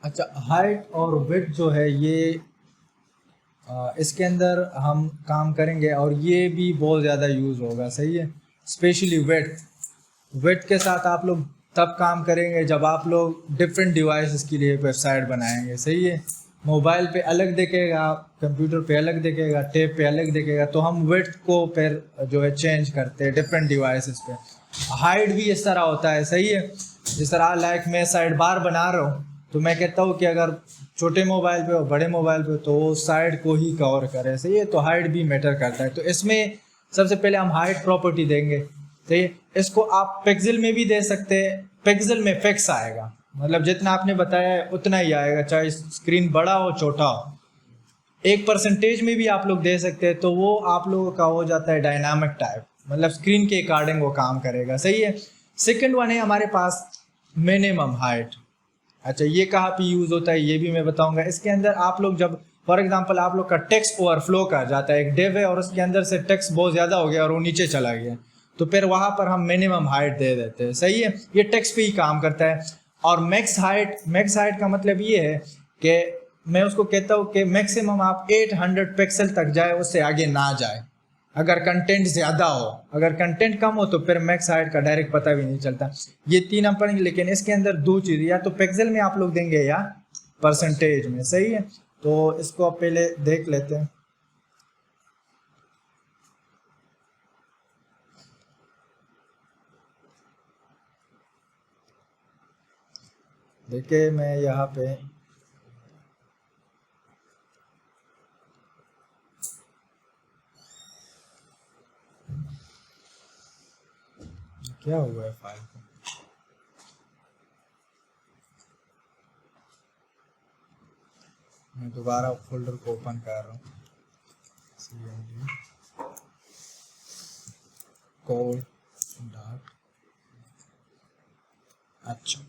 अच्छा, हाइट और विड्थ जो है ये इसके अंदर हम काम करेंगे और ये भी बहुत ज़्यादा यूज़ होगा, सही है। स्पेशली विड्थ, विड्थ के साथ आप लोग तब काम करेंगे जब आप लोग डिफरेंट डिवाइसेस के लिए वेबसाइट बनाएंगे, सही है। मोबाइल पे अलग दिखेगा, कंप्यूटर पे अलग दिखेगा, टैब पे अलग दिखेगा, तो हम विड्थ को फिर जो है चेंज करते हैं डिफरेंट डिवाइसेस पे। हाइट भी इस तरह होता है, सही है। जिस तरह लाइक मैं साइड बार बना रहा हूँ, तो मैं कहता हूँ कि अगर छोटे मोबाइल पे हो बड़े मोबाइल पे तो वो साइड को ही कवर करे, सही है। तो हाइट भी मैटर करता है। तो इसमें सबसे पहले हम हाइट प्रॉपर्टी देंगे, सही है। इसको आप पिक्सल में भी दे सकते हैं, पिक्सल में फिक्स आएगा, मतलब जितना आपने बताया है उतना ही आएगा, चाहे स्क्रीन बड़ा हो छोटा हो। एक परसेंटेज में भी आप लोग दे सकते हैं, तो वो आप लोगों का हो जाता है डायनामिक टाइप, मतलब स्क्रीन के अकॉर्डिंग वो काम करेगा, सही है। सेकंड वन है हमारे पास मिनिमम हाइट। अच्छा, ये कहाँ पे यूज़ होता है ये भी मैं बताऊंगा। इसके अंदर आप लोग जब फॉर एग्जांपल आप लोग का टेक्स्ट ओवरफ्लो कर जाता है, एक डिव है और उसके अंदर से टेक्स्ट बहुत ज़्यादा हो गया और वो नीचे चला गया, तो फिर वहाँ पर हम मिनिमम हाइट दे देते हैं, सही है। ये टेक्स्ट पे ही काम करता है। और मैक्स हाइट का मतलब ये है कि मैं उसको कहता हूँ कि मैक्सिमम आप 800 पिक्सल तक जाए, उससे आगे ना जाए। अगर कंटेंट ज़्यादा हो, अगर कंटेंट कम हो तो फिर मैक्स हाइट का डायरेक्ट पता भी नहीं चलता। ये तीन हम पढ़ेंगे, लेकिन इसके अंदर दो चीज़, या तो पिक्सल में आप लोग देंगे या परसेंटेज में, सही है। तो इसको आप पहले देख लेते हैं। देखिए मैं यहाँ पे क्या हुआ है फाइल को, मैं दोबारा फोल्डर को ओपन कर रहा हूँ। cmd code dot. अच्छा,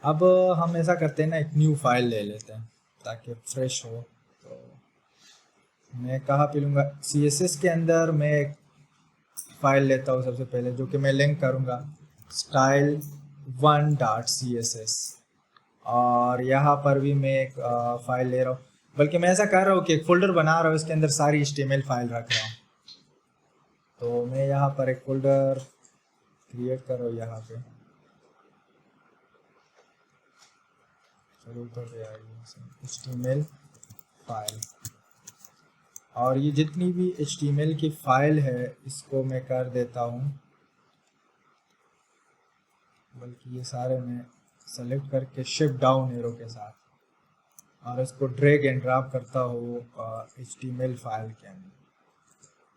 अब हम ऐसा करते हैं ना, एक न्यू फाइल ले लेते हैं ताकि फ्रेश हो। तो मैं कहाँ पे लूँगा, CSS के अंदर मैं एक फाइल लेता हूँ सबसे पहले, जो कि मैं लिंक करूँगा style1.css। और यहाँ पर भी मैं एक फाइल ले रहा हूँ, बल्कि मैं ऐसा कर रहा हूँ कि एक फोल्डर बना रहा हूँ, इसके अंदर सारी HTML फाइल रख रहा हूँ। तो मैं यहाँ पर एक फोल्डर क्रिएट कर रहा हूँ यहाँ पे, चलो ऊपर पे आइए, HTML फाइल। और ये जितनी भी HTML की फाइल है इसको मैं कर देता हूँ, बल्कि ये सारे मैं सेलेक्ट करके शिफ्ट डाउन एरो के साथ, और इसको ड्रैग एंड ड्रॉप करता हूँ HTML फाइल के अंदर,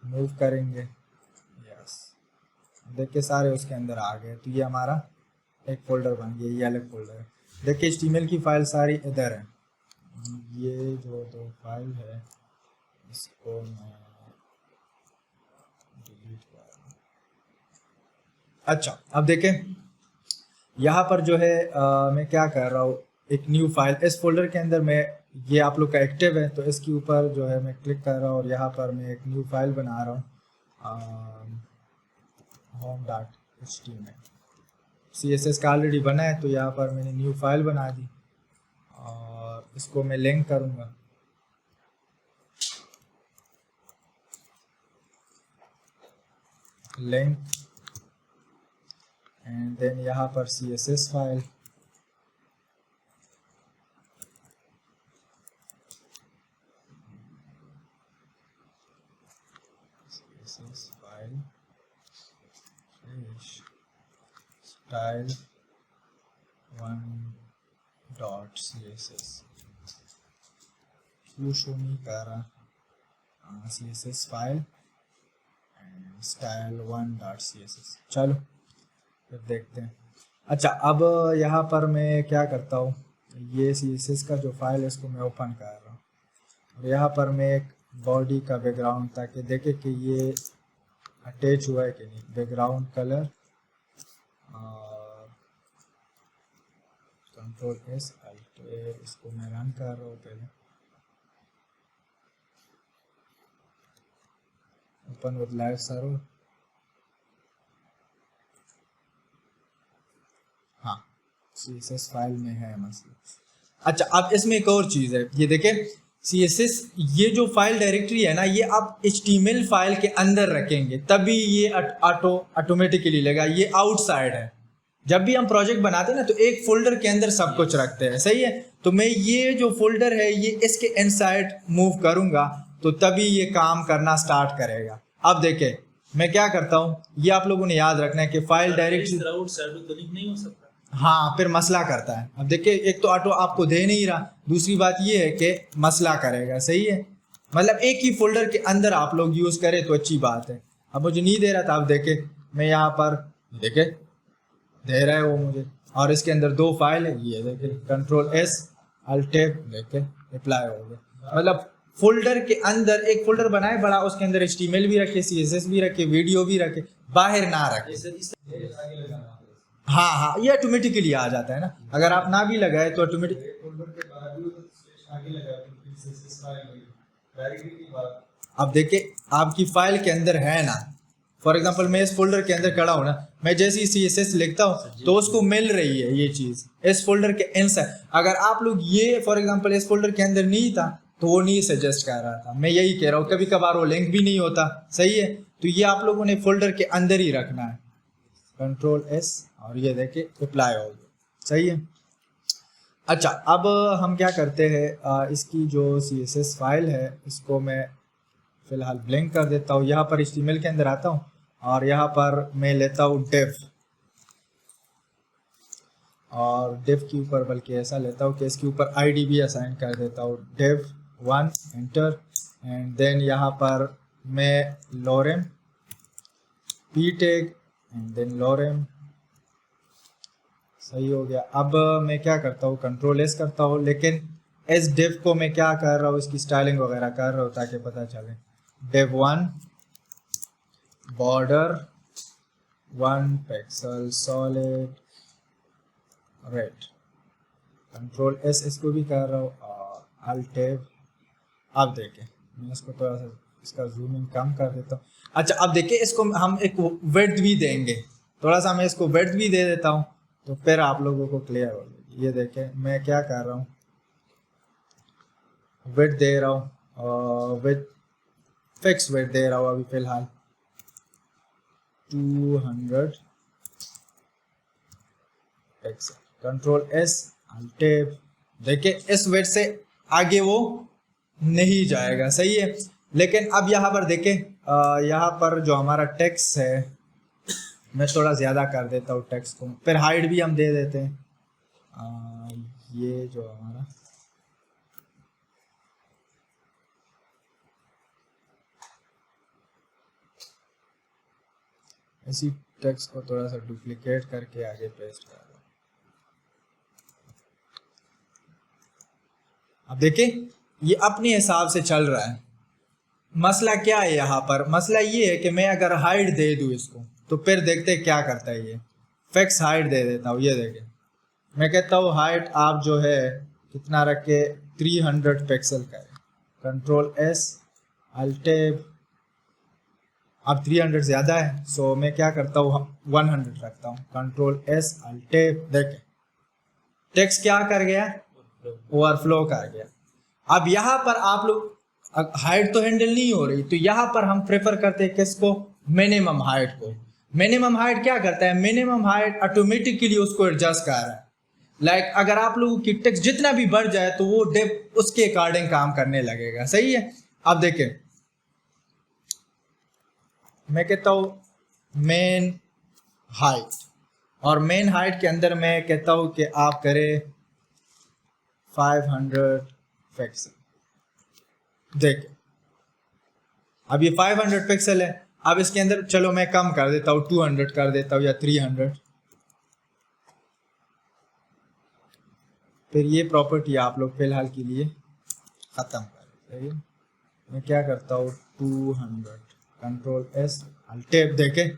मूव करेंगे। यस, देखिए सारे उसके अंदर आ गए। तो ये हमारा एक फोल्डर बन गया, ये अलग फोल्डर है। देखिए HTML की फाइल सारी इधर है। ये जो दो फाइल है इसको मैं डिलीट कर रहा हूँ। अच्छा, अब देखें यहाँ पर जो है मैं क्या कर रहा हूँ, एक न्यू फाइल इस फोल्डर के अंदर मैं, ये आप लोग का एक्टिव है तो इसके ऊपर जो है मैं क्लिक कर रहा हूँ और यहाँ पर मैं एक न्यू फाइल बना रहा हूँ, home.html। CSS का ऑलरेडी बना है तो यहाँ पर मैंने न्यू फाइल बना दी और इसको मैं लिंक करूँगा। लिंक एंड देन यहाँ पर CSS file, CSS file style 1.css क्यों शो नहीं कर रहा, CSS फाइल style1.css। चलो फिर देखते हैं। अच्छा, अब यहाँ पर मैं क्या करता हूँ, ये CSS का जो फाइल है इसको मैं ओपन कर रहा हूँ और यहाँ पर मैं एक बॉडी का बैकग्राउंड, ताकि देखे कि ये अटैच हुआ है कि नहीं, बैकग्राउंड कलर और Ctrl+S Alt+A, इसको मैं रन कर रहा हूँ पहले, ओपन विद लाइव सर्वर। हाँ, CSS फाइल में है मसला। अच्छा, अब इसमें एक और चीज़ है, ये देखें CSS, ये जो फाइल डायरेक्टरी है ना, ये आप HTML फाइल के अंदर रखेंगे तभी ये ऑटोमेटिकली लेगा, ये आउटसाइड है। जब भी हम प्रोजेक्ट बनाते हैं ना तो एक फोल्डर के अंदर सब कुछ रखते हैं, सही है। तो मैं ये जो फोल्डर है ये इसके इनसाइड मूव करूंगा तो तभी ये काम करना स्टार्ट करेगा। अब देखें मैं क्या करता हूँ, ये आप लोगों ने याद रखना है कि फाइल डायरेक्टरी नहीं हो सकता। हाँ, फिर मसला करता है। अब देखिए एक तो ऑटो आपको दे नहीं रहा, दूसरी बात ये है कि मसला करेगा, सही है। मतलब एक ही फोल्डर के अंदर आप लोग यूज़ करें तो अच्छी बात है। अब मुझे नहीं दे रहा था, अब देखे मैं यहाँ पर देखे दे रहा है वो मुझे, और इसके अंदर 2 फाइल है, ये देखे Ctrl+S Alt Tab, देखे अप्लाई हो गया। मतलब फोल्डर के अंदर एक फोल्डर बनाए बड़ा, उसके अंदर HTML भी रखे, CSS भी रखे, वीडियो भी रखे, बाहर ना रखे। हाँ हाँ, ये ऑटोमेटिकली आ जाता है ना, अगर आप ना भी लगाए तो ऑटोमेटिक। अब देखिए आपकी फाइल के अंदर है ना, फॉर एग्जांपल मैं इस फोल्डर के अंदर खड़ा हूँ ना, मैं जैसे ही CSS लिखता हूँ तो उसको मिल रही है ये चीज़ इस फोल्डर के इनसाइड। अगर आप लोग ये फॉर एग्जांपल इस फोल्डर के अंदर नहीं था तो वो नहीं सजेस्ट कर रहा था, मैं यही कह रहा हूँ, कभी कभार वो लिंक भी नहीं होता, सही है। तो ये आप लोगों ने फोल्डर के अंदर ही रखना है, Ctrl+S, और ये देखिए अप्लाई हो गया, सही है। अच्छा, अब हम क्या करते हैं, इसकी जो CSS फाइल है इसको मैं फ़िलहाल ब्लैंक कर देता हूँ। यहाँ पर HTML के अंदर आता हूँ और यहाँ पर मैं लेता हूँ div, और div के ऊपर बल्कि ऐसा लेता हूँ कि इसके ऊपर ID भी असाइन कर देता हूँ, div1 एंटर, एंड देन यहाँ पर मैं lorem p tag and then lorem, सही हो गया। अब मैं क्या करता हूँ, Ctrl+S करता हूँ, लेकिन इस div को मैं क्या कर रहा हूँ, इसकी स्टाइलिंग वगैरह कर रहा हूँ ताकि पता चले। div1 border 1 pixel solid red, Ctrl+S इसको भी कर रहा हूँ और Alt Tab। अब देखें मैं इसको थोड़ा सा इसका जूमिंग कम कर देता हूँ। अच्छा, अब देखिए इसको हम एक विड्थ भी देंगे, थोड़ा सा मैं इसको विड्थ भी दे देता हूँ तो फिर आप लोगों को क्लियर हो जाएगी। ये देखें मैं क्या कर रहा हूँ, विड्थ दे रहा हूँ, विथ फिक्स विड्थ दे रहा हूँ अभी फ़िलहाल 200 पिक्सल, Ctrl+S Alt Tab। देखिए इस विड्थ से आगे वो नहीं जाएगा, सही है। लेकिन अब यहाँ पर देखें, यहाँ पर जो हमारा टेक्स्ट है मैं थोड़ा ज़्यादा कर देता हूँ टेक्स्ट को, फिर हाइट भी हम दे देते हैं। ये जो हमारा इसी टेक्स्ट को थोड़ा सा डुप्लीकेट करके आगे पेस्ट कर रहा हूँ। अब देखिए ये अपने हिसाब से चल रहा है। मसला क्या है यहाँ पर, मसला ये है कि मैं अगर हाइट दे दूँ इसको तो फिर देखते क्या करता है ये। फिक्स हाइट दे देता हूँ, ये देखें मैं कहता हूँ हाइट आप जो है कितना रख के 300 पिक्सल करें, Ctrl+S Alt Tab। अब 300 ज़्यादा है सो मैं क्या करता हूँ 100 रखता हूँ, Ctrl+S Alt Tab। देखें टेक्स्ट क्या कर गया, ओवरफ्लो कर गया। अब यहाँ पर आप लोग हाइट तो हैंडल नहीं हो रही तो यहाँ पर हम प्रेफर करते हैं किसको, मिनिमम हाइट को। मिनिमम हाइट क्या करता है, मिनिमम हाइट ऑटोमेटिकली उसको एडजस्ट कर रहा है। लाइक अगर आप लोगों की टेक्स्ट जितना भी बढ़ जाए तो वो डिव उसके अकॉर्डिंग काम करने लगेगा, सही है। अब देखें मैं कहता हूँ मेन हाइट, और मेन हाइट के अंदर मैं कहता हूँ कि आप करें 500 पिक्सल। देखिए अब ये 500 पिक्सल है, अब इसके अंदर चलो मैं कम कर देता हूँ 200 कर देता हूँ या 300। फिर ये प्रॉपर्टी आप लोग फिलहाल के लिए ख़त्म कर दें। मैं क्या करता हूँ 200, Ctrl+S Alt Tab। देखें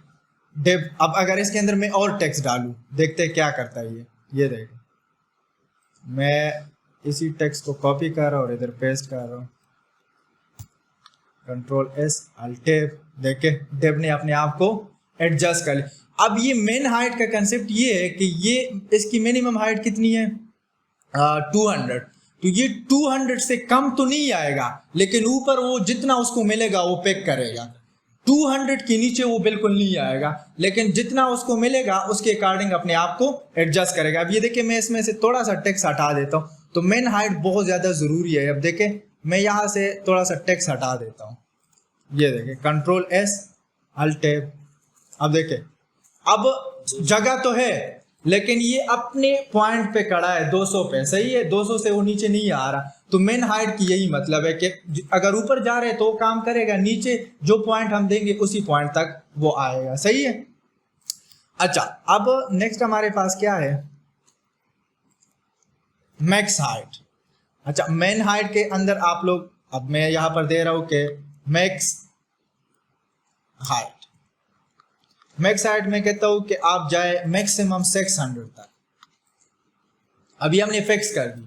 डिव, अब अगर इसके अंदर मैं और टेक्स्ट डालूँ देखते क्या करता है ये देखें मैं इसी टेक्स्ट को कॉपी कर रहा हूँ और इधर पेस्ट कर रहा हूँ, Ctrl+S Alt Tab। देखें डिव ने अपने आप को एडजस्ट कर लिया। अब ये मेन हाइट का कंसेप्ट ये है कि ये इसकी मिनिमम हाइट कितनी है 200, तो ये 200 से कम तो नहीं आएगा, लेकिन ऊपर वो जितना उसको मिलेगा वो पिक करेगा। 200 के नीचे वो बिल्कुल नहीं आएगा, लेकिन जितना उसको मिलेगा उसके अकॉर्डिंग अपने आप को एडजस्ट करेगा। अब ये देखिए, मैं इसमें से थोड़ा सा टेक्स्ट हटा देता हूँ, तो मेन हाइट बहुत ज़्यादा ज़रूरी है। अब देखें, मैं यहाँ से थोड़ा सा टेक्स्ट हटा देता हूँ, ये देखें, कंट्रोल एस अल्ट टैब। अब देखें, अब जगह तो है, लेकिन ये अपने पॉइंट पे खड़ा है 200 पे, सही है, 200 से वो नीचे नहीं आ रहा। तो मेन हाइट की यही मतलब है कि अगर ऊपर जा रहे तो वो काम करेगा, नीचे जो पॉइंट हम देंगे उसी पॉइंट तक वो आएगा, सही है। अच्छा, अब नेक्स्ट हमारे पास क्या है, मैक्स हाइट। अच्छा, मेन हाइट के अंदर आप लोग, अब मैं यहां पर दे रहा हूं कि मैक्स हाइट, मैक्स हाइट में कहता हूं कि आप जाए मैक्सिमम 600 तक। अभी हमने फिक्स कर दी,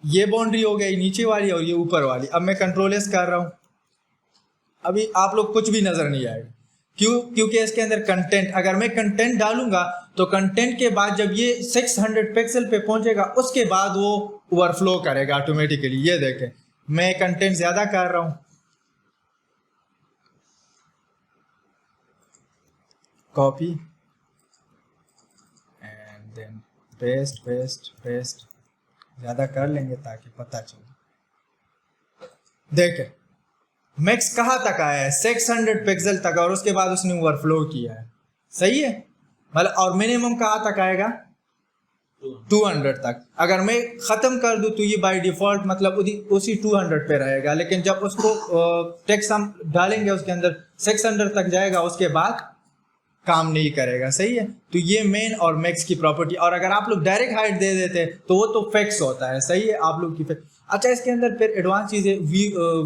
ये बाउंड्री हो गई नीचे वाली और ये ऊपर वाली। अब मैं कंट्रोल एस कर रहा हूं, अभी आप लोग कुछ भी नजर नहीं आएगा, क्यों? क्योंकि इसके अंदर कंटेंट, अगर मैं कंटेंट डालूंगा तो कंटेंट के बाद जब ये 600 पिक्सल पे पहुंचेगा उसके बाद वो ओवरफ्लो करेगा ऑटोमेटिकली। ये देखें, मैं कंटेंट ज्यादा कर रहा हूं, copy and then paste paste paste, ज्यादा कर लेंगे ताकि पता चले। देखें, मैक्स कहाँ तक आया है, 600 पिक्सल तक, और उसके बाद उसने ओवरफ्लो किया है, सही है। मतलब और मिनिमम कहाँ तक आएगा, 200 तक। अगर मैं ख़त्म कर दूं तो ये बाय डिफ़ॉल्ट मतलब उसी 200 पे रहेगा, लेकिन जब उसको टेक्स्ट हम डालेंगे उसके अंदर 600 तक जाएगा, उसके बाद काम नहीं करेगा, सही है। तो ये मेन और मैक्स की प्रॉपर्टी। और अगर आप लोग डायरेक्ट हाइट दे देते तो वो तो फिक्स होता है, सही है, आप लोग की फिक्स। अच्छा, इसके अंदर फिर एडवांस चीज़ें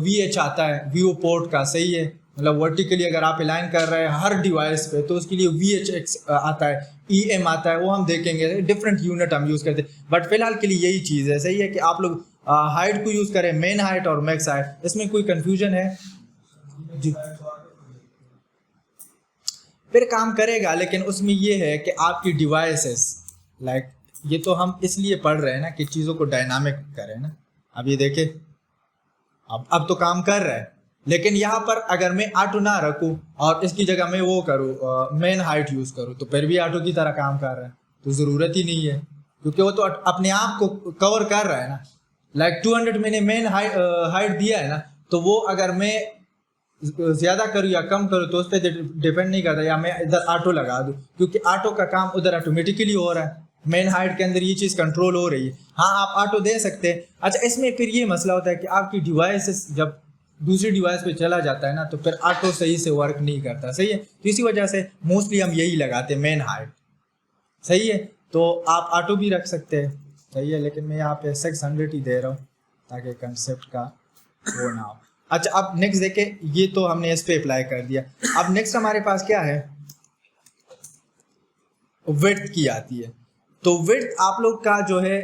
वी एच आता है, व्यू पोर्ट का, सही है। मतलब वर्टिकली अगर आप अलाइन कर रहे हैं हर डिवाइस पे तो उसके लिए वी एच एक्स आता है, ई एम आता है, वो हम देखेंगे, डिफरेंट यूनिट हम यूज़ करते हैं। बट फिलहाल के लिए यही चीज़ है, सही है, कि आप लोग हाइट को यूज़ करें, मेन हाइट और मैक्स हाइट। इसमें कोई कन्फ्यूजन है जी? फिर काम करेगा, लेकिन उसमें ये है कि आपकी डिवाइसेस, लाइक ये तो हम इसलिए पढ़ रहे हैं ना कि चीज़ों को डायनामिक करें ना। अब ये देखें, अब तो काम कर रहा है, लेकिन यहाँ पर अगर मैं ऑटो ना रखूँ और इसकी जगह मैं वो करूँ मेन हाइट यूज़ करूँ तो फिर भी ऑटो की तरह काम कर रहा है, तो ज़रूरत ही नहीं है, क्योंकि वो तो अपने आप को कवर कर रहा है ना। लाइक 200 मैंने मेन हाइट दिया है ना, तो वो अगर मैं ज़्यादा करूँ या कम करूँ तो उस पर डिपेंड नहीं करता, या मैं इधर ऑटो लगा दूँ, क्योंकि ऑटो का काम उधर ऑटोमेटिकली हो रहा है, मेन हाइट के अंदर ये चीज़ कंट्रोल हो रही है। हाँ, आप ऑटो दे सकते हैं। अच्छा, इसमें फिर ये मसला होता है कि आपकी डिवाइस जब दूसरी डिवाइस पे चला जाता है ना, तो फिर ऑटो सही से वर्क नहीं करता, सही है। तो इसी वजह से मोस्टली हम यही लगाते हैं, मेन हाइट, सही है। तो आप ऑटो भी रख सकते हैं, सही है, लेकिन मैं यहाँ पे 600 ही दे रहा हूँ ताकि कंसेप्ट का वो ना हो। अच्छा, अब नेक्स्ट देखें, ये तो हमने इस पे अप्लाई कर दिया। अब नेक्स्ट हमारे पास क्या है, विड्थ की आती है। तो विड्थ आप लोग का जो है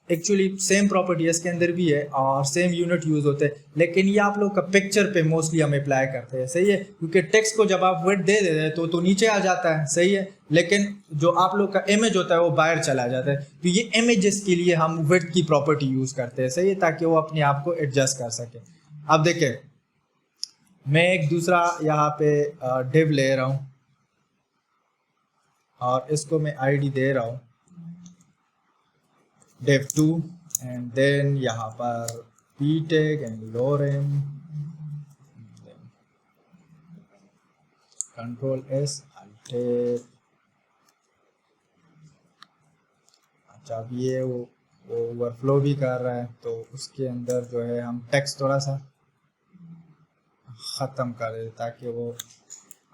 एक्चुअली सेम प्रॉपर्टी इसके अंदर भी है और सेम यूनिट यूज होते हैं, लेकिन ये आप लोग का पिक्चर पे मोस्टली हम अप्लाई करते हैं, सही है, क्योंकि टेक्स्ट को जब आप विड्थ दे देते हैं तो नीचे आ जाता है, सही है, लेकिन जो आप लोग का इमेज होता है वो बाहर चला जाता है। तो ये इमेजेस के लिए हम विड्थ की प्रॉपर्टी यूज करते हैं, सही है, ताकि वो अपने आप को एडजस्ट कर सके। अब देखें, मैं एक दूसरा यहाँ पे डिव ले रहा हूँ और इसको मैं आईडी दे रहा हूँ dev2 एंड देन यहाँ पर ptag and lorem, control S alt tab। अच्छा, अब ये वो ओवरफ्लो भी कर रहा है, तो उसके अंदर जो है हम टेक्स्ट थोड़ा सा ख़त्म कर दें ताकि वो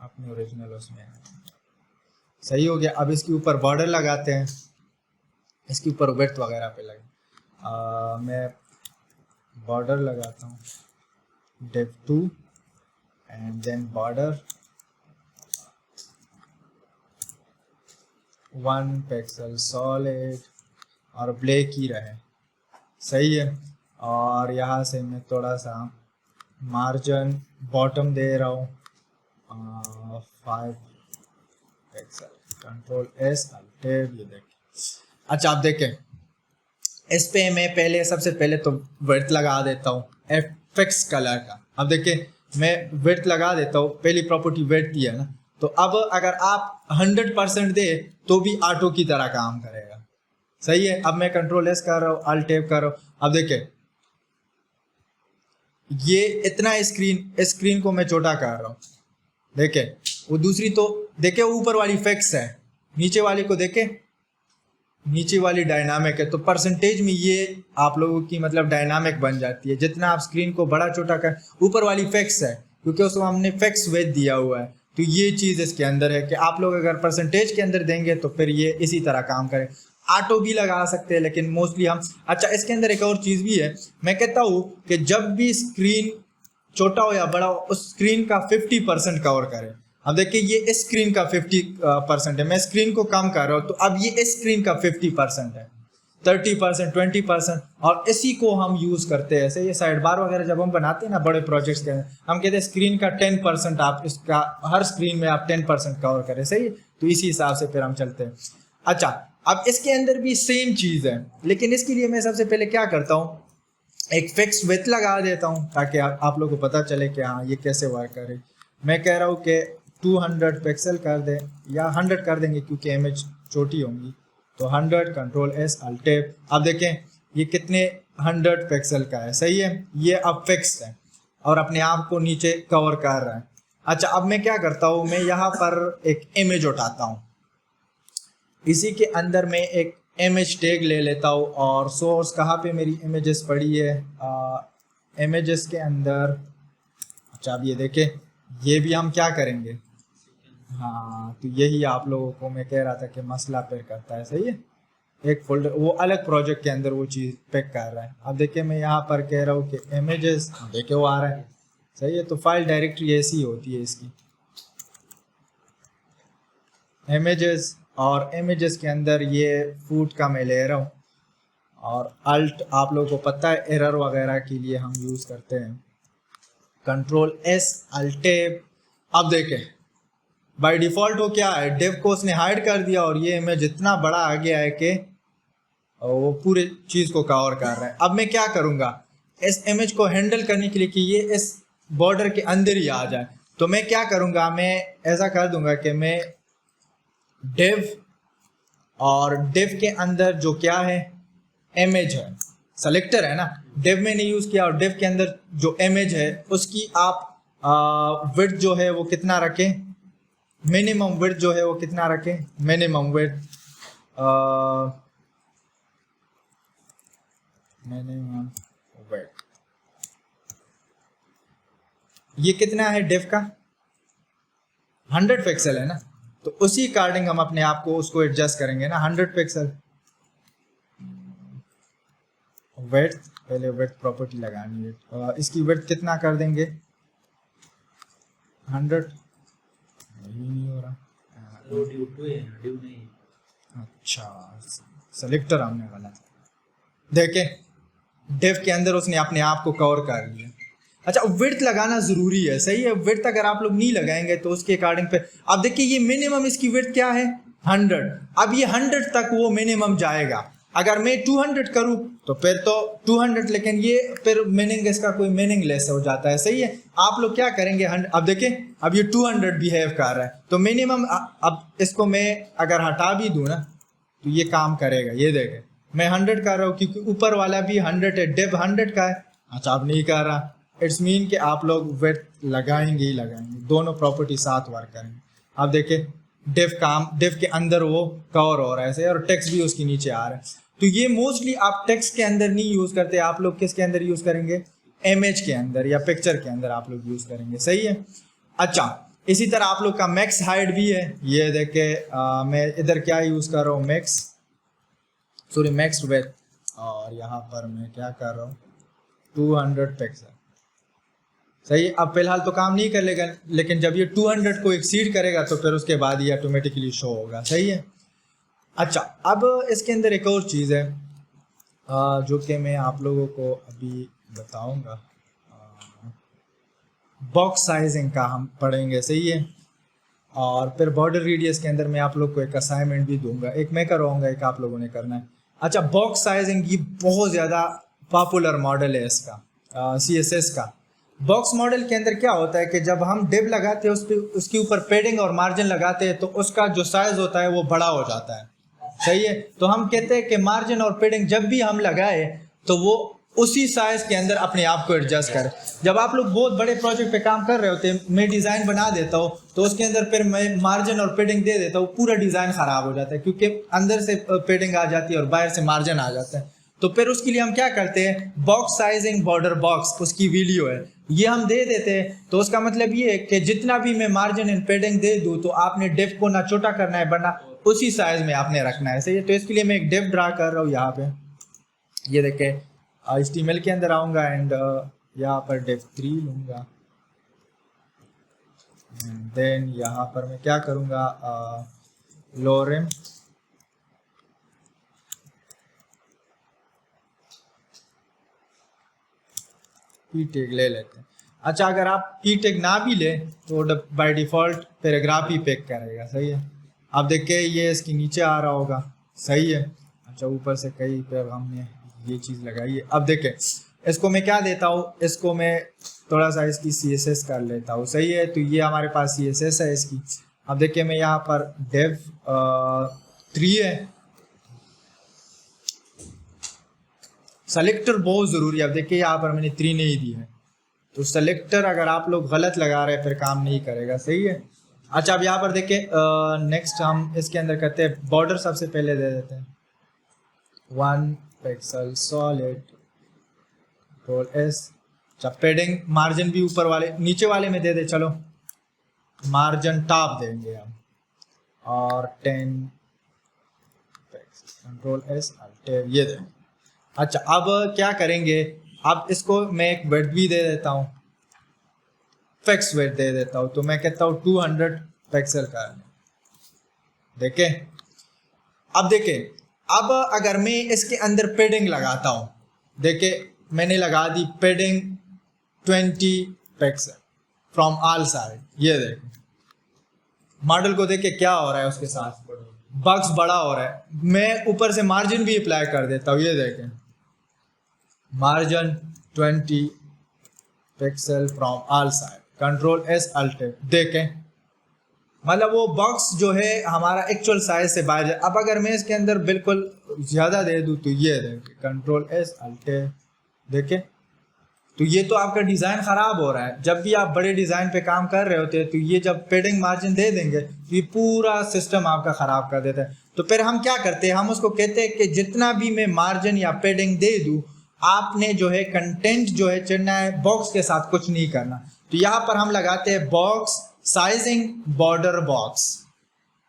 अपने ओरिजिनल उसमें सही हो गया। अब इसके ऊपर बॉर्डर लगाते हैं, इसके ऊपर विड्थ वगैरह पे लगे। मैं बॉर्डर लगाता हूँ dev2 and then border 1 pixel solid और ब्लैक ही रहे, सही है। और यहाँ से मैं थोड़ा सा मार्जिन बॉटम दे रहा हूँ 5 pixel, control S alt tab, ये देखें। अच्छा, आप देखें इस पे मैं पहले सबसे पहले तो विड्थ लगा देता हूँ एफएक्स कलर का। अब देखिए मैं विड्थ लगा देता हूँ, पहली प्रॉपर्टी विड्थ ही है ना, तो अब अगर आप 100% दे तो भी ऑटो की तरह काम करेगा, सही है। अब मैं कंट्रोल एस कर रहा हूँ, अल्ट टैब कर रहा हूँ, अब देखिए ये इतना स्क्रीन को मैं छोटा कर रहा हूँ, देखे वो दूसरी तो देखे वो ऊपर वाली फिक्स है, नीचे वाली को देखे नीचे वाली डायनामिक है, तो परसेंटेज में ये आप लोगों की मतलब डायनामिक बन जाती है। जितना आप स्क्रीन को बड़ा छोटा कर, ऊपर वाली फिक्स है क्योंकि उसको हमने फिक्स वेट दिया हुआ है, तो ये चीज़ इसके अंदर है कि आप लोग अगर परसेंटेज के अंदर देंगे तो फिर ये इसी तरह काम करे। ऑटो भी लगा सकते हैं लेकिन मोस्टली हम, अच्छा इसके अंदर एक और चीज़ भी है, मैं कहता हूँ कि जब भी स्क्रीन छोटा हो या बड़ा हो उस स्क्रीन का 50% कवर करें। अब देखिए ये इस स्क्रीन का 50% है, मैं स्क्रीन को कम कर रहा हूँ, तो अब ये इस स्क्रीन का 50% है, 30%, 20%, और इसी को हम यूज़ करते हैं। ऐसे ये साइड बार वगैरह जब हम बनाते हैं ना बड़े प्रोजेक्ट्स के अंदर, हम कहते हैं स्क्रीन का 10% आप इसका हर स्क्रीन में आप 10% कवर करें, सही है। तो इसी हिसाब से फिर हम चलते हैं। अच्छा अब इसके अंदर भी सेम चीज़ है, लेकिन इसके लिए मैं सबसे पहले क्या करता हूँ, एक फिक्स विड्थ लगा देता हूँ ताकि आप लोगों को पता चले कि हाँ ये कैसे वर्क करे। मैं कह रहा हूँ कि 200 पिक्सल कर दें या 100 कर देंगे क्योंकि इमेज छोटी होंगी, तो 100 कंट्रोल एस अल्ट टैब। अब देखें ये कितने 100 पिक्सल का है, सही है। ये अब फिक्स है और अपने आप को नीचे कवर कर रहा है। अच्छा अब मैं क्या करता हूँ, मैं यहाँ पर एक इमेज उठाता हूँ, इसी के अंदर मैं एक इमेज टैग ले लेता हूँ, और सोर्स कहाँ पे मेरी इमेजेस पड़ी है, इमेजेस के अंदर। अच्छा अब ये देखें ये भी हम क्या करेंगे, हाँ तो यही आप लोगों को मैं कह रहा था कि मसला पैक करता है, सही है। एक फोल्डर वो अलग प्रोजेक्ट के अंदर वो चीज़ पैक कर रहा है। अब देखिए मैं यहाँ पर कह रहा हूँ कि इमेजेस, देखिए वो आ रहा है, सही है। तो फाइल डायरेक्टरी ऐसी होती है इसकी, इमेजेस, और इमेजेस के अंदर ये फूट का मैं ले रहा हूँ, और अल्ट आप लोगों को पता है एरर वगैरह के लिए हम यूज़ करते हैं, कंट्रोल एस अल्ट टैब। अब देखें बाय डिफ़ॉल्ट वो क्या है, डेव को उसने हाइड कर दिया और ये इमेज इतना बड़ा आ गया है कि वो पूरे चीज़ को कवर कर रहा है। अब मैं क्या करूँगा, इस इमेज को हैंडल करने के लिए कि ये इस बॉर्डर के अंदर ही आ जाए, तो मैं क्या करूँगा, मैं ऐसा कर दूंगा कि मैं डेव, और डेव के अंदर जो क्या है इमेज है, सेलेक्टर है ना, डेव में नहीं यूज़ किया, और डेव के अंदर जो इमेज है उसकी आप विड्थ जो है वो कितना रखें, मिनिमम विड्थ जो है वो कितना रखें, मिनिमम विड्थ मिनिमम विड्थ ये कितना है डेव का 100 पिक्सल है ना, तो उसी अकॉर्डिंग हम अपने आप को उसको एडजस्ट करेंगे ना, 100 पिक्सल। विड्थ पहले विड्थ प्रॉपर्टी लगानी है, इसकी विड्थ कितना कर देंगे 100, यही नहीं हो रहा, अच्छा सेलेक्टर हमने गलत, देखें डेव के अंदर उसने अपने आप को कवर कर लिया। अच्छा विड्थ लगाना ज़रूरी है, सही है। विड्थ अगर आप लोग नहीं लगाएंगे तो उसके अकॉर्डिंग पे, अब देखिए ये मिनिमम इसकी विड्थ क्या है 100, अब ये 100 तक वो मिनिमम जाएगा। अगर मैं 200 करूँ तो फिर तो 200, लेकिन ये फिर मीनिंग इसका कोई मीनिंग लेस हो जाता है, सही है। आप लोग क्या करेंगे, अब देखें अब ये 200 बिहेव कर रहा है, तो मिनिमम अब इसको मैं अगर हटा भी दूँ ना तो ये काम करेगा, ये देखें मैं 100 कर रहा हूँ क्योंकि ऊपर वाला भी 100 है, डेव 100 का है। अच्छा अब नहीं कर रहा, इट्स मीन कि आप लोग विड्थ लगाएंगे ही लगाएंगे, दोनों प्रॉपर्टी साथ वर्क करेंगे। अब देखिए डेव के अंदर वो कवर हो रहा है ऐसे, और टेक्स्ट भी उसके नीचे आ रहा है। तो ये मोस्टली आप टेक्स्ट के अंदर नहीं यूज़ करते, आप लोग किसके अंदर यूज़ करेंगे, इमेज के अंदर या पिक्चर के अंदर आप लोग यूज़ करेंगे, सही है। अच्छा इसी तरह आप लोग का मैक्स हाइट भी है, ये देखे मैं इधर क्या यूज़ कर रहा हूँ, मैक्स विड्थ, और यहाँ पर मैं क्या कर रहा हूँ 200 पिक्सल, सही है। अब फिलहाल तो काम नहीं कर लेगा, लेकिन जब ये 200 को एक्सीड करेगा तो फिर उसके बाद ये ऑटोमेटिकली शो होगा, सही है। अच्छा अब इसके अंदर एक और चीज़ है जो कि मैं आप लोगों को अभी बताऊंगा, बॉक्स साइजिंग का हम पढ़ेंगे, सही है। और फिर बॉर्डर रेडियस के अंदर मैं आप लोग को एक असाइनमेंट भी दूंगा, एक मैं करवाऊंगा, एक आप लोगों ने करना है। अच्छा, बॉक्स साइजिंग ये बहुत ज़्यादा पॉपुलर मॉडल है इसका, CSS का। बॉक्स मॉडल के अंदर क्या होता है कि जब हम डिव लगाते हैं उस पर, उसके ऊपर पेडिंग और मार्जिन लगाते हैं तो उसका जो साइज होता है वो बड़ा हो जाता है, सही है। तो हम कहते हैं कि मार्जिन और पेडिंग जब भी हम लगाए तो वो उसी साइज के अंदर अपने आप को एडजस्ट करें। जब आप लोग बहुत बड़े प्रोजेक्ट पे काम कर रहे होते हैं, मैं डिज़ाइन बना देता हूँ तो उसके अंदर फिर मैं मार्जिन और पेडिंग दे देता हूँ, पूरा डिज़ाइन ख़राब हो जाता है क्योंकि अंदर से पेडिंग आ जाती है और बाहर से मार्जिन आ जाता है। तो फिर उसके लिए हम क्या करते हैं, बॉक्स साइजिंग बॉर्डर बॉक्स उसकी वीडियो है, ये हम दे देते हैं। तो उसका मतलब ये है कि जितना भी मैं मार्जिन एंड पेडिंग दे दूँ तो आपने डिव को ना छोटा करना है वरना उसी साइज में आपने रखना है, सही है। तो इसके लिए मैं एक डिव ड्रा कर रहा हूँ यहाँ पे, ये देखें HTML के अंदर आऊँगा एंड यहाँ पर div 3 लूँगा, देन यहाँ पर मैं क्या करूँगा, lorem p टैग ले लेते हैं। अच्छा, अगर आप p टैग ना भी ले तो बाय डिफ़ॉल्ट पैराग्राफ ही पिक करेगा, सही है। आप देखिए ये इसके नीचे आ रहा होगा, सही है। अच्छा, ऊपर से कहीं पर हमने ये चीज़ लगाई है। अब देखें इसको मैं क्या देता हूँ, इसको मैं थोड़ा सा इसकी CSS कर लेता हूँ, सही है। तो ये हमारे पास CSS है इसकी। अब देखिए मैं यहाँ पर div 3 है, सेलेक्टर बहुत ज़रूरी है। अब देखिए यहाँ पर मैंने 3 नहीं दी है, तो सेलेक्टर अगर आप लोग गलत लगा रहे हैं फिर काम नहीं करेगा, सही है। अच्छा, अब यहाँ पर देखिए नेक्स्ट हम इसके अंदर करते हैं बॉर्डर, सबसे पहले दे देते हैं 1 पिक्सल सॉलिड, कंट्रोल S। जब पेडिंग मार्जिन भी ऊपर वाले नीचे वाले में दे दे, चलो मार्जिन टॉप देंगे हम और 10 पिक्सल, कंट्रोल S अल्ट ये दें। अच्छा, अब क्या करेंगे, अब इसको मैं एक वेट भी दे देता हूँ, फिक्स वेट दे देता हूँ। तो मैं कहता हूँ 200 पिक्सल का, देखें। अब देखें, अब अगर मैं इसके अंदर पेडिंग लगाता हूँ, देखें मैंने लगा दी padding 20 pixel from all side, ये देखें मॉडल को देखें क्या हो रहा है, उसके साथ बक्स बड़ा हो रहा है। मैं ऊपर से मार्जिन भी अप्लाई कर देता हूँ, ये देखें margin 20 pixel from all side, control S alt, देखें मतलब वो बॉक्स जो है हमारा एक्चुअल साइज से बाहर जाए। अब अगर मैं इसके अंदर बिल्कुल ज़्यादा दे दूँ तो ये देखें कंट्रोल S अल्ट, देखें। तो ये तो आपका डिज़ाइन ख़राब हो रहा है। जब भी आप बड़े डिज़ाइन पे काम कर रहे होते हैं तो ये जब पेडिंग मार्जिन दे देंगे तो ये पूरा सिस्टम आपका ख़राब कर देता है। तो फिर हम क्या करते हैं, हम उसको कहते हैं कि जितना भी मैं मार्जिन या पेडिंग दे दूँ, आपने जो है कंटेंट जो है चढ़ना है बॉक्स के साथ, कुछ नहीं करना। तो यहाँ पर हम लगाते हैं बॉक्स साइजिंग बॉर्डर बॉक्स।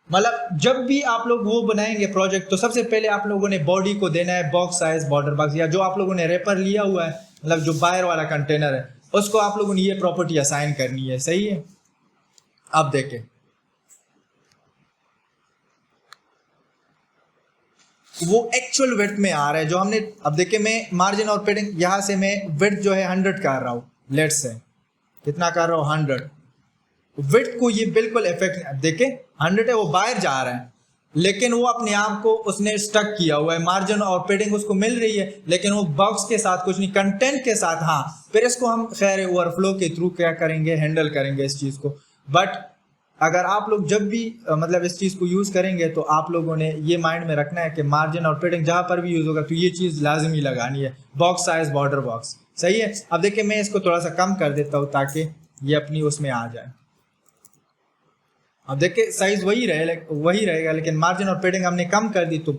मतलब जब भी आप लोग वो बनाएंगे प्रोजेक्ट तो सबसे पहले आप लोगों ने बॉडी को देना है बॉक्स साइज बॉर्डर बॉक्स, या जो आप लोगों ने रेपर लिया हुआ है मतलब जो बाहर वाला कंटेनर है उसको आप लोगों ने ये प्रॉपर्टी असाइन करनी है, सही है। अब देखें वो एक्चुअल विड्थ में आ रहा है जो हमने। अब देखिए मैं मार्जिन और पेडिंग यहाँ से मैं विड्थ जो है 100 कर रहा हूँ, लेट्स से कितना कर रहा हूँ 100। विड्थ को ये बिल्कुल इफेक्ट, देखें 100 है वो बाहर जा रहा है लेकिन वो अपने आप को उसने स्टक किया हुआ है, मार्जिन और पेडिंग उसको मिल रही है लेकिन वो बॉक्स के साथ कुछ नहीं, कंटेंट के साथ। हाँ, फिर इसको हम खैर ओवरफ्लो के थ्रू क्या करेंगे, हैंडल करेंगे इस चीज़ को। बट अगर आप लोग जब भी मतलब इस चीज़ को यूज़ करेंगे तो आप लोगों ने ये माइंड में रखना है कि मार्जिन और पेडिंग जहाँ पर भी यूज़ होगा तो ये चीज़ लाजमी लगानी है, बॉक्स साइज बॉर्डर बॉक्स, सही है। अब देखिए मैं इसको थोड़ा सा कम कर देता हूँ ताकि ये अपनी उसमें आ जाए। अब देखिए साइज वही रहेगा लेकिन मार्जिन और पेडिंग हमने कम कर दी तो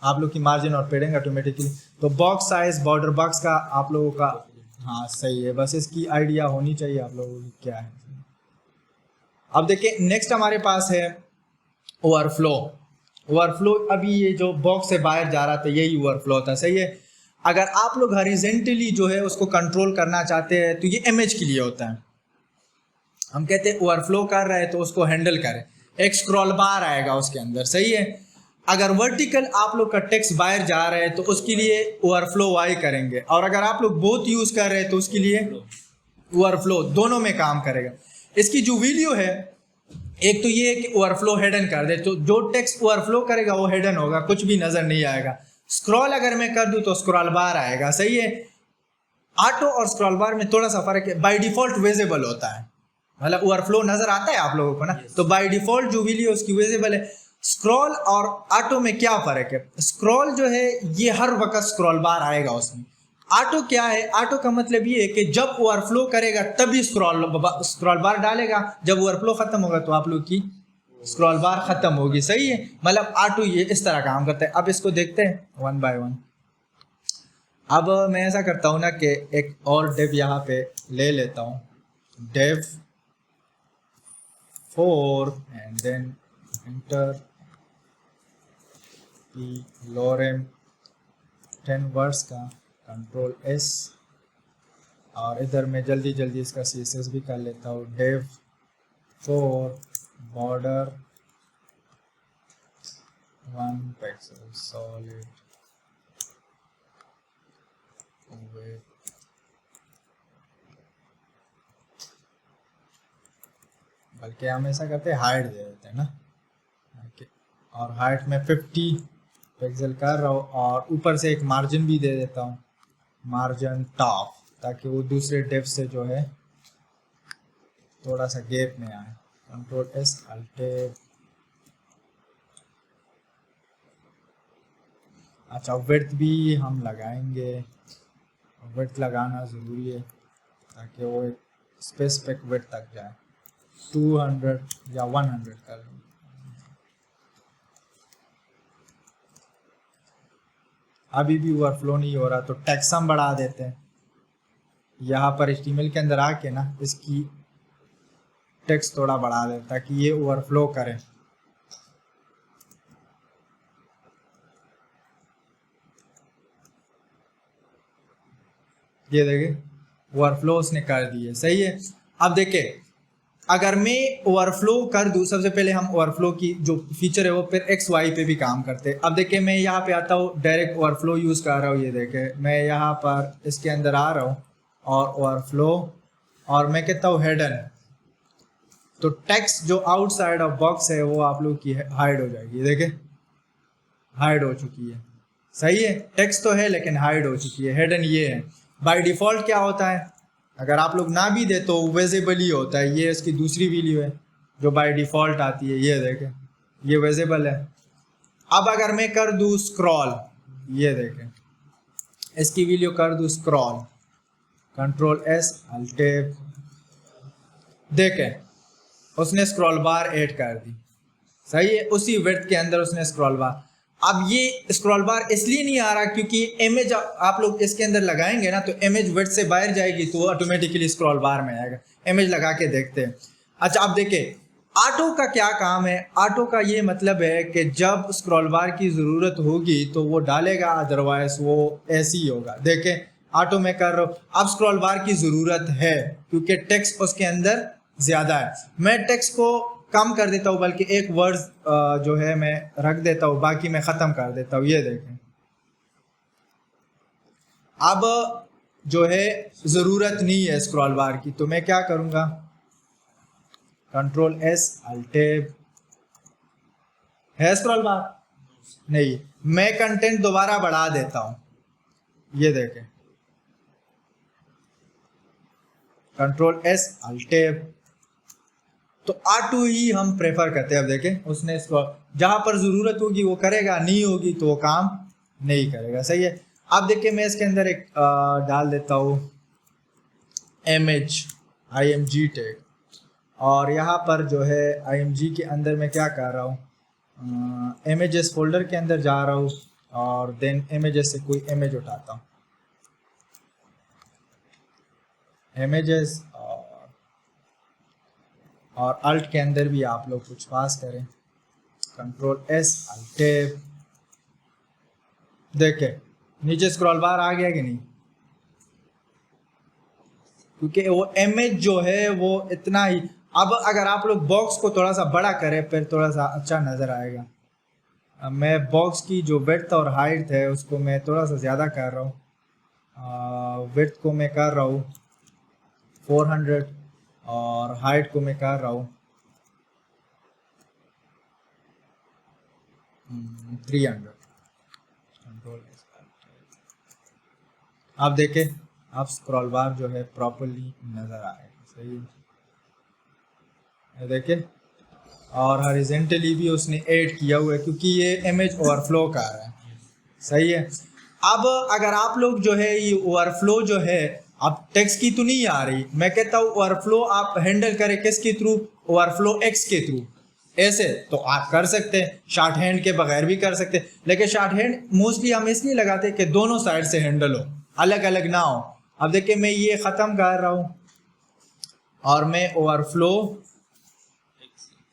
आप लोग की मार्जिन और पेडिंग ऑटोमेटिकली। तो बॉक्स साइज बॉर्डर बॉक्स का आप लोगों का हाँ सही है, बस इसकी आइडिया होनी चाहिए आप लोगों की क्या है। अब देखिए नेक्स्ट हमारे पास है ओवरफ्लो। ओवरफ्लो अभी ये जो बॉक्स से बाहर जा रहा था यही ओवरफ्लो था, सही है। अगर आप लोग हॉरिजॉन्टली जो है उसको कंट्रोल करना चाहते हैं तो ये इमेज के लिए होता है। हम कहते हैं ओवरफ्लो कर रहे हैं तो उसको हैंडल करें, एक स्क्रॉल बार आएगा उसके अंदर, सही है। अगर वर्टिकल आप लोग का टेक्स्ट बाहर जा रहा है तो उसके लिए ओवरफ्लो वाई करेंगे, और अगर आप लोग बहुत यूज़ कर रहे हैं तो उसके लिए ओवरफ्लो, दोनों में काम करेगा। इसकी जो वीडियो है एक तो ये है कि ओवरफ्लो हिडन कर दे, तो जो टेक्स्ट ओवरफ्लो करेगा वो हिडन होगा, कुछ भी नज़र नहीं आएगा, स्क्रॉल अगर मैं कर दूं तो स्क्रॉल बार आएगा, सही है। ऑटो और स्क्रॉल बार में थोड़ा सा फर्क है, बाय डिफॉल्ट विजिबल होता है, मतलब ओवरफ्लो नजर आता है आप लोगों को ना, तो बाय डिफॉल्ट जो विली है उसकी विजिबल है। स्क्रॉल और ऑटो में क्या फर्क है, स्क्रॉल जो है ये हर वक्त स्क्रॉल बार आएगा उसमें। ऑटो क्या है, ऑटो का मतलब ये है कि जब ओवरफ्लो करेगा तभी स्क्रॉल बार डालेगा, जब ओवरफ्लो खत्म होगा तो आप लोग की स्क्रॉल बार खत्म होगी, सही है। मतलब ऑटो ये इस तरह काम करता है। अब इसको देखते हैं वन बाय वन। अब मैं ऐसा करता हूँ ना कि एक और डेव यहाँ पे ले लेता हूँ, डेव 4 एंड देन एंटर की लोरेम 10 वर्ड्स का कंट्रोल एस, और इधर मैं जल्दी जल्दी इसका CSS भी कर लेता हूँ, div 4 border 1 pixel solid width, बल्कि हम ऐसा करते हैं हाइट दे देते हैं ना, और हाइट में 50 पिक्सल कर रहा हूँ, और ऊपर से एक मार्जिन भी दे देता हूँ, मार्जिन टॉप, ताकि वो दूसरे डेप्थ से जो है थोड़ा सा गैप में आए। कंट्रोल एस अल्ट, अच्छा विड्थ भी हम लगाएंगे, विड्थ लगाना ज़रूरी है ताकि वो एक स्पेसिफिक विड्थ तक जाए, 200 या 100 कर लूँ। अभी भी ओवरफ्लो नहीं हो रहा तो टेक्स्ट हम बढ़ा देते हैं, यहाँ पर HTML के अंदर आके ना इसकी टेक्स्ट थोड़ा बढ़ा दें ताकि ये ओवरफ्लो करे। ये देखिए ओवरफ्लो उसने कर दिए, सही है। अब देखिए अगर मैं ओवरफ्लो कर दूं, सबसे पहले हम ओवरफ्लो की जो फीचर है वो फिर XY पे भी काम करते हैं। अब देखिए मैं यहाँ पे आता हूँ, डायरेक्ट ओवरफ्लो यूज़ कर रहा हूँ, ये देखे मैं यहाँ पर इसके अंदर आ रहा हूँ और ओवरफ्लो, और मैं कहता हूँ हेडन, तो टेक्स्ट जो आउटसाइड ऑफ बॉक्स है वो आप लोग की हाइड हो जाएगी, देखे हाइड हो चुकी है, सही है। टेक्स्ट तो है लेकिन हाइड हो चुकी है, हेडन ये है। बाय डिफ़ॉल्ट क्या होता है, अगर आप लोग ना भी दे तो विजिबल ही होता है, ये इसकी दूसरी वैल्यू है जो बाय डिफ़ॉल्ट आती है, ये देखें ये विजिबल है। अब अगर मैं कर दूँ स्क्रॉल, ये देखें इसकी वैल्यू कर दूँ स्क्रॉल, कंट्रोल एस अल्ट, देखें उसने स्क्रॉल बार ऐड कर दी, सही है, उसी विड्थ के अंदर उसने स्क्रॉल बार। अब ये स्क्रॉल बार इसलिए नहीं आ रहा क्योंकि इमेज आप लोग इसके अंदर लगाएंगे ना तो इमेज विड्थ से बाहर जाएगी तो ऑटोमेटिकली स्क्रॉल बार में आएगा। इमेज लगा के देखते हैं। अच्छा अब देखें ऑटो का क्या काम है, ऑटो का ये मतलब है कि जब स्क्रॉल बार की ज़रूरत होगी तो वो डालेगा, अदरवाइज वो ऐसे ही होगा। देखें ऑटो में कर रहा हूँ, अब स्क्रॉल बार की ज़रूरत है क्योंकि टेक्स्ट उसके अंदर ज़्यादा है। मैं टेक्स्ट को कम कर देता हूँ, बल्कि एक वर्ड जो है मैं रख देता हूँ, बाकी मैं ख़त्म कर देता हूँ, ये देखें। अब जो है ज़रूरत नहीं है स्क्रॉल बार की तो मैं क्या करूँगा, कंट्रोल एस अल्ट, है स्क्रॉल बार नहीं, मैं कंटेंट दोबारा बढ़ा देता हूँ, ये देखें कंट्रोल एस अल्ट, तो ऑटो ही हम प्रेफर करते हैं। अब देखें उसने इसको जहाँ पर ज़रूरत होगी वो करेगा, नहीं होगी तो वो काम नहीं करेगा, सही है। अब देखिए मैं इसके अंदर एक डाल देता हूँ img img टैग, और यहाँ पर जो है img के अंदर मैं क्या कर रहा हूँ, images फोल्डर के अंदर जा रहा हूँ और देन images से कोई इमेज उठाता हूँ, images, और अल्ट के अंदर भी आप लोग कुछ पास करें, कंट्रोल एस अल्ट, देखें नीचे स्क्रॉल बार आ गया कि नहीं, क्योंकि वो इमेज जो है वो इतना ही। अब अगर आप लोग बॉक्स को थोड़ा सा बड़ा करें फिर थोड़ा सा अच्छा नज़र आएगा। अब मैं बॉक्स की जो विड्थ और हाइट है उसको मैं थोड़ा सा ज़्यादा कर रहा हूँ, विड्थ को मैं कर रहा हूँ 400 और हाइट को मैं कर रहा हूँ 300, कंट्रोल एस। आप देखें, आप स्क्रॉल बार जो है प्रॉपरली नज़र आएगा, सही है, ये देखें। और हॉरिजॉन्टली भी उसने ऐड किया हुआ है क्योंकि ये इमेज ओवरफ्लो का रहा है, सही है। अब अगर आप लोग जो है ये ओवरफ्लो जो है, अब टेक्स्ट की तो नहीं आ रही, मैं कहता हूँ ओवरफ्लो आप हैंडल करें किसके थ्रू, ओवरफ्लो एक्स के थ्रू। ऐसे तो आप कर सकते हैं, शॉर्ट हैंड के बगैर भी कर सकते हैं, लेकिन शॉर्ट हैंड मोस्टली हम इसलिए लगाते हैं कि दोनों साइड से हैंडल हो, अलग अलग ना हो। अब देखिए मैं ये ख़त्म कर रहा हूँ और मैं ओवरफ्लो